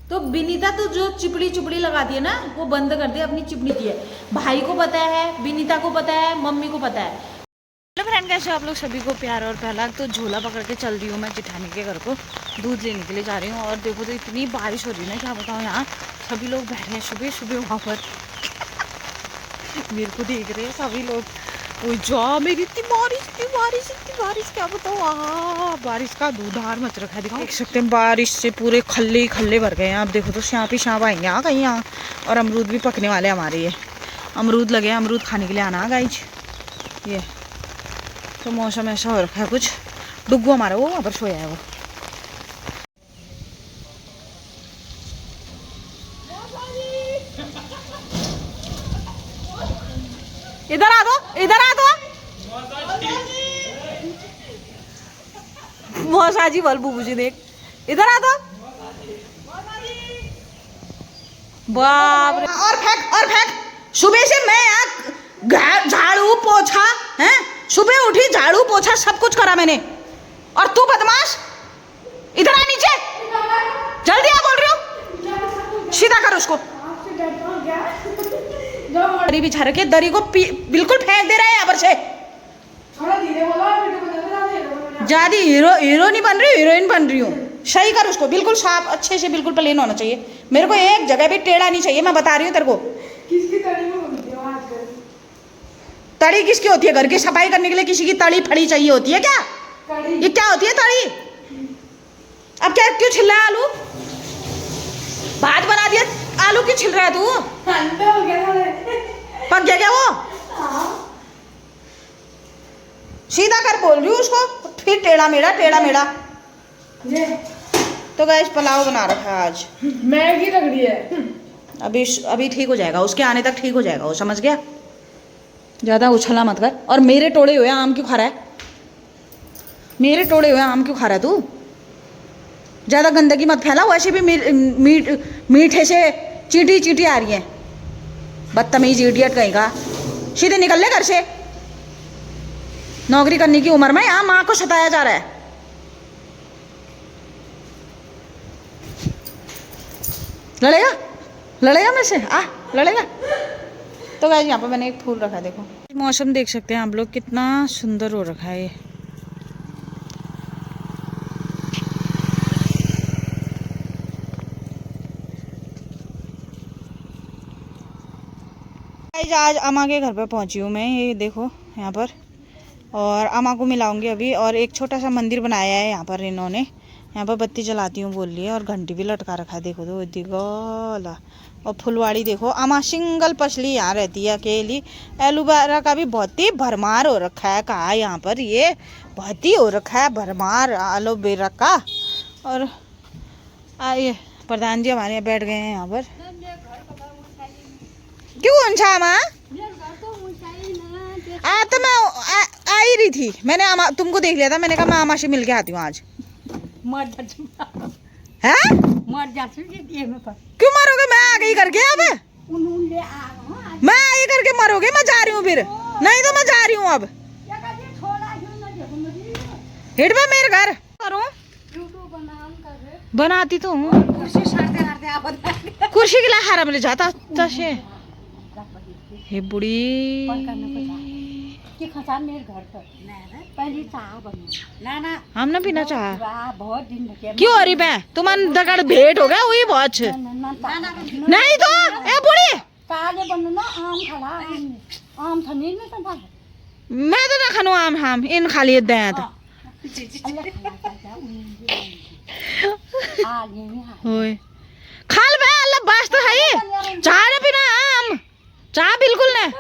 तो विनीता तो जो चिपड़ी चिपड़ी लगाती है ना वो बंद कर दे, अपनी चिपड़ी दी है। भाई को पता है, विनीता को पता है, मम्मी को पता है। हेलो फ्रेंड, कैसे आप लोग सभी को प्यार और पहला। तो झोला पकड़ के चल रही हूँ मैं जिठानी के घर को दूध लेने के लिए जा रही हूँ। और देखो तो इतनी बारिश हो रही है ना, क्या बताऊँ। यहाँ सभी लोग बैठे हैं सुबह सुबह वहाँ पर मेरे को देख रहे हैं सभी लोग। वो जा मेरी इतनी बारिश क्या बताऊँ। बारिश का धूधार मच रखा है। देख सकते हैं बारिश से पूरे खल्ले खल्ले भर गए हैं। आप देखो तो शाम ही शाम आएंगे यहाँ कहीं यहाँ। और अमरूद भी पकने वाले हमारे, ये अमरूद लगे हैं, अमरूद खाने के लिए आना गाइज। ये तो मौसम ऐसा हो रखा है कुछ। डुग्गू हमारा वो वहाँ पर सोया है वो। इधर आ दो, इधर आ दो। मौसाजी बोल बुबू जी देख, इधर आ दो। बाप रे। और फेंक। सुबह से मैं यहाँ झाड़ू पोछा है, सुबह उठी झाड़ू पोछा सब कुछ करा मैंने। और तू बदमाश, इधर आ नीचे, जल्दी आ बोल रही हूँ। सीधा कर उसको। दरी बिछा रखे, दरी को बिल्कुल फेंक दे रहा है यहाँ पर से। ज्यादा हीरो नहीं बन रही, हीरोइन बन रही हूँ। सही कर उसको, बिल्कुल साफ अच्छे से, बिल्कुल प्लेन होना चाहिए। मेरे को एक जगह भी टेढ़ा नहीं चाहिए, मैं बता रही हूँ तेरे को। किसकी तड़ी में होती है आजकल? तड़ी किसकी होती है? घर की सफाई करने के लिए किसी की तड़ी फड़ी चाहिए होती है क्या? ये क्या होती है तड़ी? अब क्या क्यों छिल रहा है आलू? भात बना दिया, आलू क्यों छिल रहा है तू? ठंडा हो गया था। पक गया क्या वो? सीधा कर बोल रही हूँ उसको, फिर टेढ़ा मेढ़ा। तो गैस पुलाव बना रखा है आज। मैगी रख दी है। अभी ठीक हो जाएगा, उसके आने तक ठीक हो जाएगा वो, समझ गया। ज्यादा उछला मत कर। और मेरे टोड़े हुए आम क्यों खा रहा है? मेरे टोड़े हुए आम क्यों खा रहा है तू? ज्यादा गंदगी मत फैला। वैसे भी मीठे से चींटी आ रही है। बदतमीज इडियट कहीं का। सीधे निकल ले घर से। नौकरी करने की उम्र में यहाँ माँ को सताया जा रहा है। लड़ेगा मेरे से? लड़ेगा। तो गाइस यहाँ पर मैंने एक फूल रखा है, देखो। मौसम देख सकते हैं आप लोग, कितना सुंदर हो रखा है ये। आज अम्मा के घर पर पहुंची हूँ मैं, ये देखो यहाँ पर। और अम्मा को मिलाऊंगी अभी। और एक छोटा सा मंदिर बनाया है यहाँ पर इन्होंने। यहाँ पर बत्ती जलाती हूँ बोल रही है। और घंटी भी लटका रखा है, देखो तो दिगोला। और फुलवाड़ी देखो, अम्मा सिंगल पछली यहाँ रहती है अकेली। एलोवेरा का भी बहुत ही भरमार हो रखा है। कहा यहाँ पर ये बहुत ही हो रखा है भरमार एलोवेरा का। और ये प्रधान जी हमारे यहाँ बैठ गए हैं यहाँ पर। क्यों ऊंचा माँ? तो मैं आ ही रही थी, मैंने तुमको देख लिया था। मैंने कहा मैं अम्मा से मिल के आती हूँ आज। है? क्यों मरोगे? मैं आ गई करके। अब मैं आई करके मरोगे? मैं जा रही हूँ फिर। नहीं तो मैं जा रही हूँ अब। हिट में मेरे घर करूँ, बनाती तो हूँ। कुर्सी के लिए हारा मिल जाता तसे। हे बुढ़ी हम ना पीना चाह। क्यों अरे मैं तुम्हारे दगड़ भेंट हो गया वही बहुत। नहीं तो ए बुढ़ी मैं तो ना खानू आम। हम इन खाली दे खाल बे अल्लाह बस तो है। चाह ना पीना आम, चाह बिल्कुल नहीं।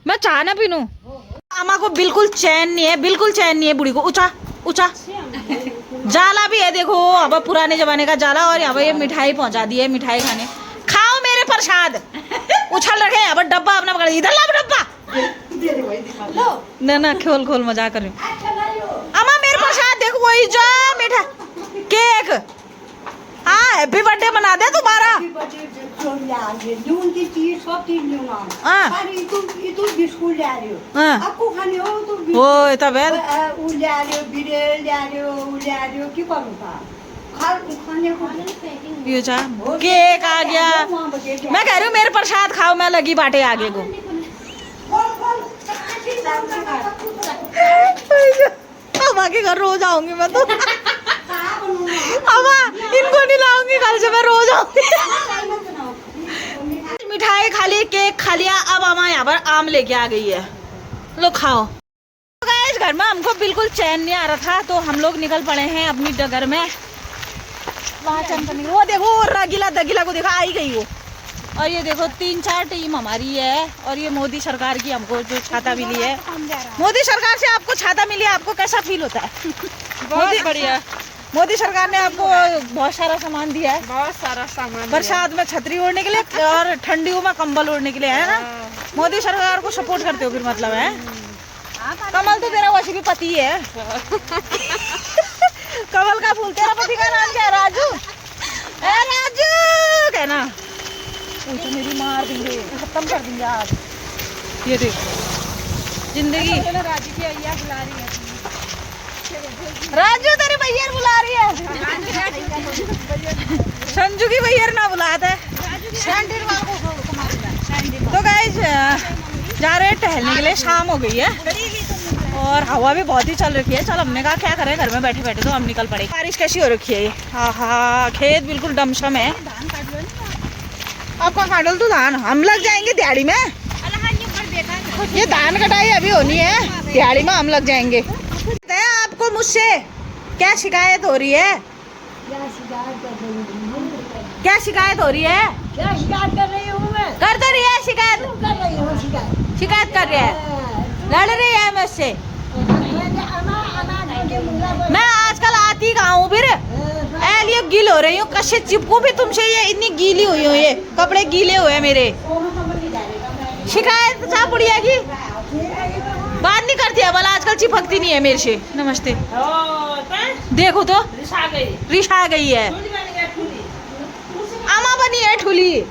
मैं चाह ना पीनू। अम्मा को बिल्कुल चैन नहीं है, बिल्कुल चैन नहीं है बुढ़ी को। ऊंचा जाला भी है, देखो अब पुराने जमाने का जाला। और यहाँ पर ये मिठाई पहुंचा दी है, मिठाई खाने। खाओ मेरे प्रसाद। उछल रखे यहाँ पर डब्बा अपना पकड़। इधर ला डब्बा। ना खोल मजाक कर रही हूँ। अम्मा मेरे प्रसाद देखो, वही जा मीठा केक। हाँ हैप्पी बर्थडे मना दे दोबारा। तब ये जा केक आ गया। मैं कह रही हूँ मेरे प्रसाद खाओ, मैं लगी बाटे आगे को। अब आगे घर रोज आऊंगी मैं तो। अब इनको नहीं लाऊंगी घर से, मैं रोज आऊंगी। मिठाई खा ली, केक खा लिया, अब अम्मा यहाँ पर आम लेके आ गई है, लो खाओ। इस घर में हमको बिल्कुल चैन नहीं आ रहा था, तो हम लोग निकल पड़े हैं अपनी डगर में। वहाँ चैन करने, वो देखो रगीला दगीला को देखा, आई गई वो। और ये देखो 3-4 टीम हमारी है। और ये मोदी सरकार की हमको जो छाता मिली है, मोदी सरकार से आपको छाता मिली है, आपको कैसा फील होता है? बहुत बढ़िया। मोदी सरकार ने आपको बहुत सारा सामान दिया है, बहुत सारा सामान। बरसात में छतरी ओढ़ने के लिए और ठंडियों में कंबल ओढ़ने के लिए, है ना? मोदी सरकार को सपोर्ट करते हो फिर, मतलब है। कमल तो तेरा वैसे भी पति है। कमल का फूल, तेरा पति का नाम क्या है? राजू। ए राजू कहना, तो मेरी मार देंगे, खत्म कर देंगे आज। ये देखो जिंदगी। राजू की भैया बुला रही है। राजू तेरी भैया बुला रही है। संजू की भैया ना बुलाते। तो गाइस जा रहे हैं टहलने के लिए, शाम हो गई है और हवा भी बहुत ही चल रही है। चल हमने कहा क्या करें, घर में बैठे बैठे तो हम निकल पड़े। बारिश कैसी हो रखी है ये, हाँ खेत बिल्कुल डमशम है। आपका काटल तो धान, हम लग जाएंगे दिहाड़ी में। ये धान कटाई अभी होनी है, दिहाड़ी में हम लग जाएंगे। आपको मुझसे क्या शिकायत हो रही है? क्या शिकायत हो रही है? क्या शिकायत कर रही हूँ मैं? कर दे रही है शिकायत? कर रही हूँ शिकायत। शिकायत कर रही है, लड़ रही है मुझसे। मैं आजकल आती कहाँ हूँ फिर, लिए गील हो रही हूँ, कशे चिपकू भी तुमसे, ये इतनी गीली हुई हूँ, ये कपड़े गीले हुए मेरे। शिकायत चा बुढ़िया की बात नहीं करती है, भला आजकल चिपकती नहीं है मेरे से। नमस्ते। देखो तो रिश आ गई है, आमा बनी है ठुली।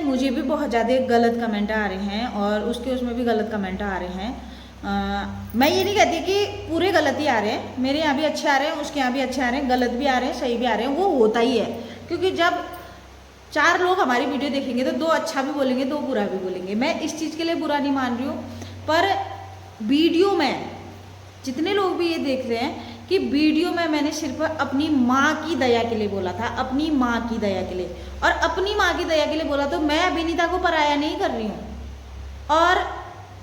मुझे भी बहुत ज़्यादा गलत कमेंट आ रहे हैं और उसमें भी गलत कमेंट आ रहे हैं। मैं ये नहीं कहती कि पूरे गलत ही आ रहे हैं, मेरे यहाँ भी अच्छे आ रहे हैं, उसके यहाँ भी अच्छे आ रहे हैं, गलत भी आ रहे हैं, सही भी आ रहे हैं, वो होता ही है। क्योंकि जब 4 लोग हमारी वीडियो देखेंगे तो 2 अच्छा भी बोलेंगे, 2 बुरा भी बोलेंगे। मैं इस चीज़ के लिए बुरा नहीं मान रही हूँ, पर वीडियो में जितने लोग भी ये देख रहे हैं कि वीडियो में मैंने सिर्फ अपनी माँ की दया के लिए बोला था, अपनी माँ की दया के लिए, और अपनी माँ की दया के लिए बोला तो मैं विनीता को पराया नहीं कर रही हूँ। और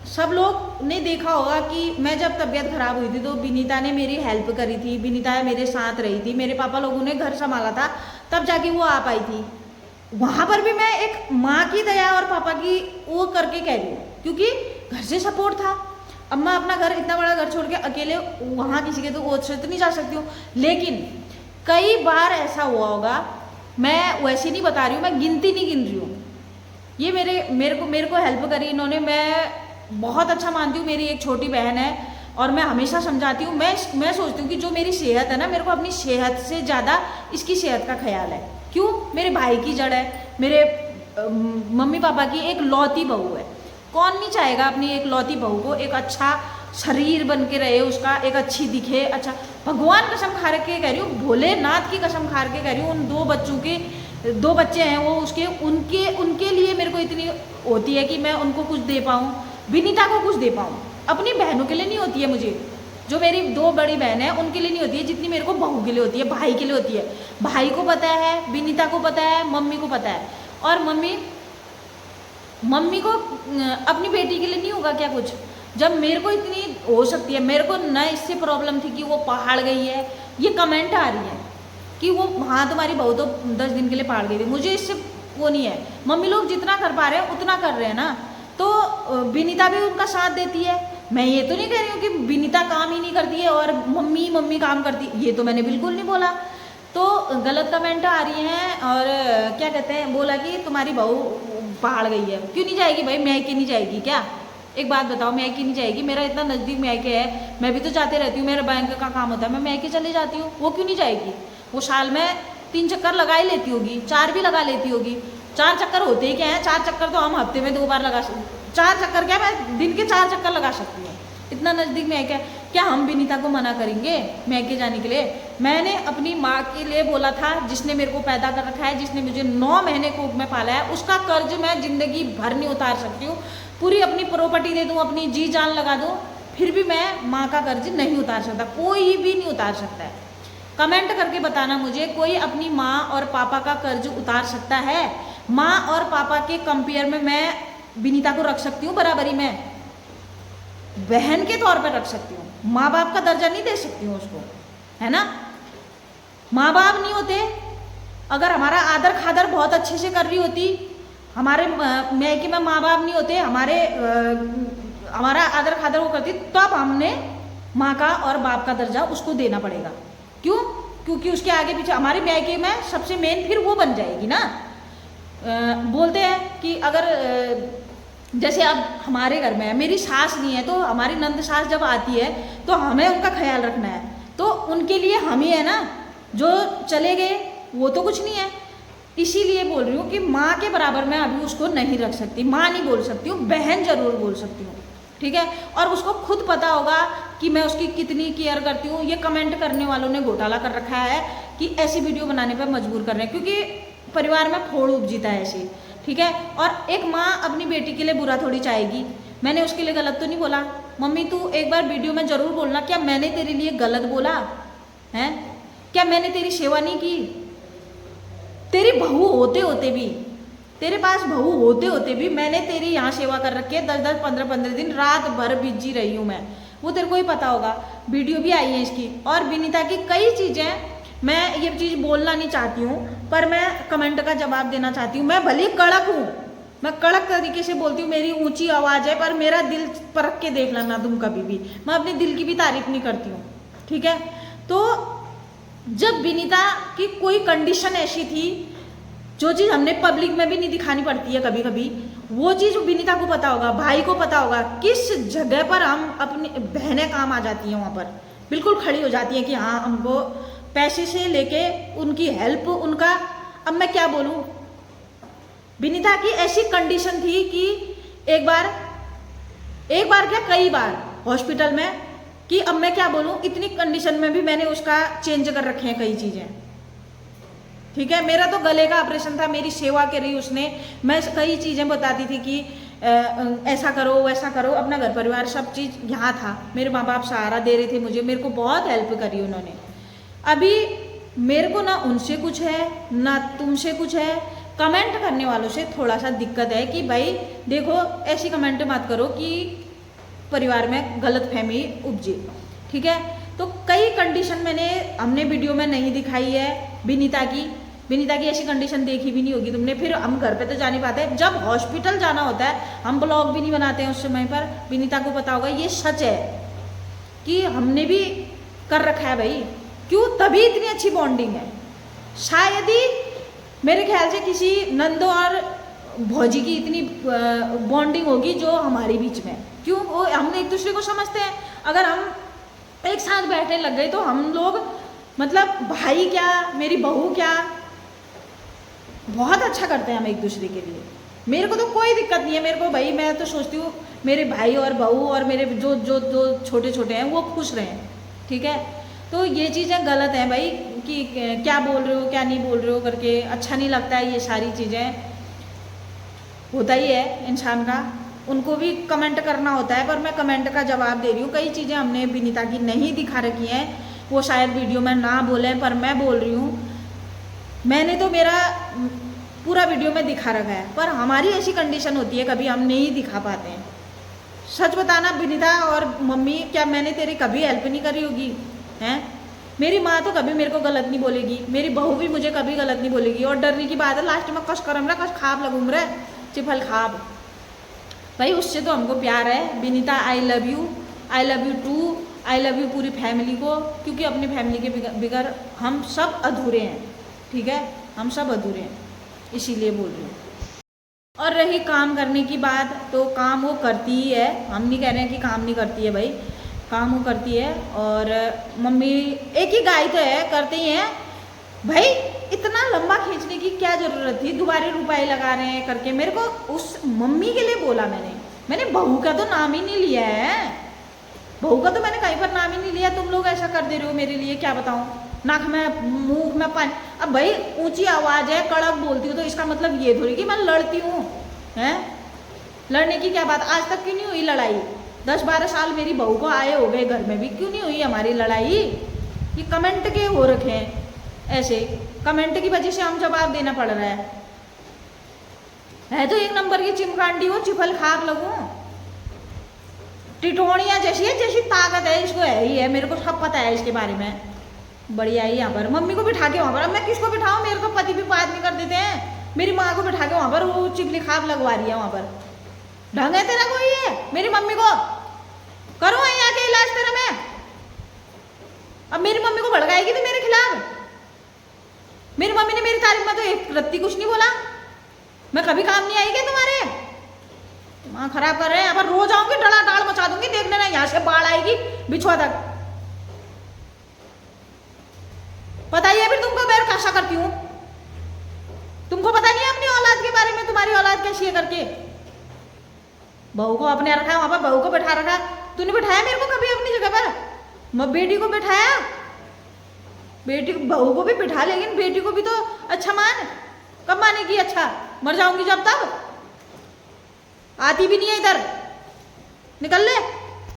सब लोग ने देखा होगा कि मैं जब तबीयत खराब हुई थी तो विनीता ने मेरी हेल्प करी थी, विनीता मेरे साथ रही थी, मेरे पापा लोगों ने घर संभाला था, तब जाके वो आ पाई थी। वहाँ पर भी मैं एक माँ की दया और पापा की वो करके कह रही हूँ, क्योंकि घर से सपोर्ट था। अब मैं अपना घर, इतना बड़ा घर छोड़ के अकेले वहाँ किसी के तो ओर से तो नहीं जा सकती हूँ। लेकिन कई बार ऐसा हुआ होगा, मैं वैसे नहीं बता रही हूँ, मैं गिनती नहीं गिन रही हूँ। ये मेरे को हेल्प करी इन्होंने, मैं बहुत अच्छा मानती हूँ। मेरी एक छोटी बहन है और मैं हमेशा समझाती हूँ, मैं सोचती हूँ कि जो मेरी सेहत है ना, मेरे को अपनी सेहत से ज़्यादा इसकी सेहत का ख्याल है। क्यों? मेरे भाई की जड़ है, मेरे मम्मी पापा की एक लौती बहू है। कौन नहीं चाहेगा अपनी एक लौती बहू को एक अच्छा शरीर बन के रहे, उसका एक अच्छी दिखे। अच्छा, भगवान कसम खा के कह रही हूँ, भोलेनाथ की कसम खा के कह रही हूँ, उन 2 बच्चों के 2 बच्चे हैं वो, उनके लिए मेरे को इतनी होती है कि मैं उनको कुछ दे पाऊँ, विनीता को कुछ दे पाऊँ। अपनी बहनों के लिए नहीं होती है मुझे, जो मेरी 2 बड़ी बहन है उनके लिए नहीं होती है जितनी मेरे को बहू के लिए होती है, भाई के लिए होती है। भाई को पता है, विनीता को पता है, मम्मी को पता है। और मम्मी को अपनी बेटी के लिए नहीं होगा क्या कुछ? जब मेरे को इतनी हो सकती है, मेरे को न इससे प्रॉब्लम थी कि वो पहाड़ गई है। ये कमेंट आ रही है कि वो, हाँ तुम्हारी बहू तो 10 दिन के लिए पहाड़ गई थी, मुझे इससे वो नहीं है। मम्मी लोग जितना कर पा रहे हैं उतना कर रहे हैं ना, तो विनीता भी उनका साथ देती है। मैं ये तो नहीं कह रही हूँ कि विनीता काम ही नहीं करती है और मम्मी काम करती, ये तो मैंने बिल्कुल नहीं बोला। तो गलत कमेंट आ रही हैं और क्या कहते हैं, बोला कि तुम्हारी बहू पहाड़ गई है। क्यों नहीं जाएगी भाई, मैके नहीं जाएगी क्या? एक बात बताओ, मैके नहीं जाएगी? मेरा इतना नज़दीक मैके है, मैं भी तो जाते रहती हूँ, मेरा बैंक का काम होता है, मैं मैके चले जाती हूँ। वो क्यों नहीं जाएगी? वो साल में 3 चक्कर लगा ही लेती होगी, 4 भी लगा लेती होगी। 4 चक्कर होते ही क्या है? 4 चक्कर तो हम हफ्ते में 2 बार लगा सकते, 4 चक्कर क्या, मैं दिन के 4 चक्कर लगा सकती हूँ, इतना नज़दीक मैके है। क्या हम विनीता को मना करेंगे मैके जाने के लिए? मैंने अपनी माँ के लिए बोला था, जिसने मेरे को पैदा कर रखा है, जिसने मुझे 9 महीने कोख में पाला है, उसका कर्ज मैं ज़िंदगी भर नहीं उतार सकती हूँ। पूरी अपनी प्रॉपर्टी दे दूँ, अपनी जी जान लगा दूँ, फिर भी मैं माँ का कर्ज नहीं उतार सकता, कोई भी नहीं उतार सकता है। कमेंट करके बताना मुझे, कोई अपनी माँ और पापा का कर्ज उतार सकता है? माँ और पापा के कंपेयर में मैं विनीता को रख सकती हूँ बराबरी में, बहन के तौर पर रख सकती हूँ, माँ बाप का दर्जा नहीं दे सकती हूँ उसको, है ना? माँ बाप नहीं होते, अगर हमारा आदर खादर बहुत अच्छे से कर रही होती, हमारे मैके में माँ बाप नहीं होते, हमारा आदर खादर वो करती, तब हमने माँ का और बाप का दर्जा उसको देना पड़ेगा। क्यों? क्योंकि उसके आगे पीछे हमारे मैके में सबसे मेन फिर वो बन जाएगी ना। बोलते हैं कि अगर जैसे अब हमारे घर में है, मेरी सास नहीं है, तो हमारी नंद सास जब आती है तो हमें उनका ख्याल रखना है, तो उनके लिए हम ही है ना, जो चले गए वो तो कुछ नहीं है। इसीलिए बोल रही हूँ कि माँ के बराबर मैं अभी उसको नहीं रख सकती, माँ नहीं बोल सकती हूँ, बहन जरूर बोल सकती हूँ, ठीक है? और उसको खुद पता होगा कि मैं उसकी कितनी केयर करती हूँ। ये कमेंट करने वालों ने घोटाला कर रखा है कि ऐसी वीडियो बनाने पर मजबूर कर रहे हैं, क्योंकि परिवार में फोड़ उपजीता है ऐसी, ठीक है? और एक माँ अपनी बेटी के लिए बुरा थोड़ी चाहेगी। मैंने उसके लिए गलत तो नहीं बोला। मम्मी तू एक बार वीडियो में ज़रूर बोलना, क्या मैंने तेरे लिए गलत बोला है? क्या मैंने तेरी सेवा नहीं की? तेरी बहू होते होते भी, तेरे पास बहू होते होते भी मैंने तेरी यहाँ सेवा कर रखी है, 10-10, 15-15 दिन रात भर बिजी रही हूँ मैं, वो तेरे को ही पता होगा। वीडियो भी आई है इसकी। और विनीता की कई चीज़ें, मैं ये चीज़ बोलना नहीं चाहती हूँ, पर मैं कमेंट का जवाब देना चाहती हूँ। मैं भले कड़क हूँ, मैं कड़क तरीके से बोलती हूँ, मेरी ऊंची आवाज़ है, पर मेरा दिल परख के देख लेना तुम कभी भी, मैं अपने दिल की भी तारीफ नहीं करती हूँ, ठीक है? तो जब विनीता की कोई कंडीशन ऐसी थी, जो चीज़ हमने पब्लिक में भी नहीं दिखानी पड़ती है कभी कभी, वो चीज़ विनीता को पता होगा, भाई को पता होगा, किस जगह पर हम अपनी बहनें काम आ जाती हैं, वहाँ पर बिल्कुल खड़ी हो जाती हैं कि हाँ हमको पैसे से लेके उनकी हेल्प, उनका, अब मैं क्या बोलूँ, विनीता की ऐसी कंडीशन थी कि एक बार क्या कई बार हॉस्पिटल में, कि अब मैं क्या बोलूँ, इतनी कंडीशन में भी मैंने उसका चेंज कर रखे हैं कई चीज़ें, ठीक है? मेरा तो गले का ऑपरेशन था, मेरी सेवा करी उसने, मैं कई चीज़ें बताती थी कि ऐसा करो वैसा करो, अपना घर परिवार सब चीज़ यहाँ था, मेरे माँ बाप सहारा दे रहे थे मुझे, मेरे को बहुत हेल्प करी उन्होंने। अभी मेरे को ना उनसे कुछ है ना तुमसे कुछ है। कमेंट करने वालों से थोड़ा सा दिक्कत है कि भाई देखो, ऐसी कमेंट मत करो कि परिवार में गलत फहमी उपजे, ठीक है? तो कई कंडीशन हमने वीडियो में नहीं दिखाई है विनीता की ऐसी कंडीशन देखी भी नहीं होगी तुमने। फिर हम घर पे तो जा नहीं पाते, जब हॉस्पिटल जाना होता है हम ब्लॉग भी नहीं बनाते हैं उस समय पर, विनीता को पता होगा, ये सच है कि हमने भी कर रखा है भाई। क्यों? तभी इतनी अच्छी बॉन्डिंग है। शायद ही मेरे ख्याल से किसी नंदो और भौजी की इतनी बॉन्डिंग होगी जो हमारे बीच में। क्यों? वो हम एक दूसरे को समझते हैं। अगर हम एक साथ बैठने लग गए तो हम लोग, मतलब भाई क्या, मेरी बहू क्या, बहुत अच्छा करते हैं हम एक दूसरे के लिए। मेरे को तो कोई दिक्कत नहीं है, मेरे को भाई, मैं तो सोचती हूँ मेरे भाई और बहू और मेरे जो जो जो छोटे छोटे हैं वो खुश रहें, ठीक है? तो ये चीज़ें गलत हैं भाई कि क्या बोल रहे हो क्या नहीं बोल रहे हो करके, अच्छा नहीं लगता है। ये सारी चीज़ें होता ही है इंसान का, उनको भी कमेंट करना होता है, पर मैं कमेंट का जवाब दे रही हूँ। कई चीज़ें हमने विनीता की नहीं दिखा रखी हैं, वो शायद वीडियो में ना बोलें, पर मैं बोल रही हूँ। मैंने तो मेरा पूरा वीडियो में दिखा रखा है, पर हमारी ऐसी कंडीशन होती है कभी हम नहीं दिखा पाते हैं। सच बताना विनीता और मम्मी, क्या मैंने तेरी कभी हेल्प नहीं करी होगी हैं? मेरी माँ तो कभी मेरे को गलत नहीं बोलेगी, मेरी बहू भी मुझे कभी गलत नहीं बोलेगी। और डरने की बात है, लास्ट में कश करम रहा, कश खाब लगूम रहा, चिफल खाब भाई, उससे तो हमको प्यार है। Vinita I love you too, I love you पूरी फैमिली को, क्योंकि अपनी फैमिली के बिगर हम सब अधूरे हैं, ठीक है? हम सब अधूरे हैं, इसीलिए बोल रही हूँ। और रही काम करने की बात, तो काम वो करती ही है, हम नहीं कह रहे हैं कि काम नहीं करती है भाई, काम वो करती है। और मम्मी एक ही गाय तो है, करते ही हैं भाई। इतना लंबा खींचने की क्या ज़रूरत थी, दोबारा रुपए लगा रहे हैं करके। मेरे को उस मम्मी के लिए बोला मैंने बहू का तो नाम ही नहीं लिया है। बहू का तो मैंने कहीं पर नाम ही नहीं लिया, तुम लोग ऐसा कर दे रहे हो मेरे लिए, क्या बताऊं। नाक में मुंह में पानी। अब भाई ऊंची आवाज है, कड़क बोलती हूँ, तो इसका मतलब ये थोड़ी कि मैं लड़ती हूँ, हैं। लड़ने की क्या बात, आज तक क्यों नहीं हुई लड़ाई। 10-12 साल मेरी बहू को आए हो गए घर में भी, क्यों नहीं हुई हमारी लड़ाई। ये कमेंट के हो रखे हैं, ऐसे कमेंट की वजह से हम जवाब देना पड़ रहा है तो एक नंबर की चिमकांडी हो, चिफल खाक लगूं, टिटोनिया जैसी है, जैसी ताकत है इसको है ही है, मेरे को सब पता है इसके बारे में। बढ़िया है। यहाँ पर मम्मी को बिठा के वहां पर, अब मैं किसको बिठाऊं, मेरे को पति भी बात नहीं कर देते हैं। मेरी माँ को बिठा के वहां पर वो चिपली खाप लगवा रही है, वहां पर ढंग है तेरा कोई है। मेरी मम्मी को करूँ यहाँ के इलाज तेरा मैं, अब मेरी मम्मी को भड़काएगी तो मेरे खिलाफ। मेरी मम्मी ने मेरी तारीफ में तो एक रत्ती कुछ नहीं बोला, मैं कभी काम नहीं आई क्या तुम्हारे। दिमाग खराब कर रहे हैं यहाँ पर, रोज आऊंगी डला डाल मचा दूंगी, देख लेना यहाँ से बाढ़ आएगी बिछुआ तक। बताइए फिर तुमको मैं कैसा करती हूँ, तुमको पता नहीं है अपनी औलाद के बारे में, तुम्हारी औलाद कैसी है करके। बहू को अपने रखा है वहां पर, बहू को बैठा रखा, तूने बिठाया मेरे को कभी अपनी जगह पर। मैं बेटी को बिठाया, बेटी बहू को भी बिठा, लेकिन बेटी को भी तो अच्छा मान। कब मानेगी अच्छा, मर जाऊंगी जब तब। आती भी नहीं है इधर, निकल ले।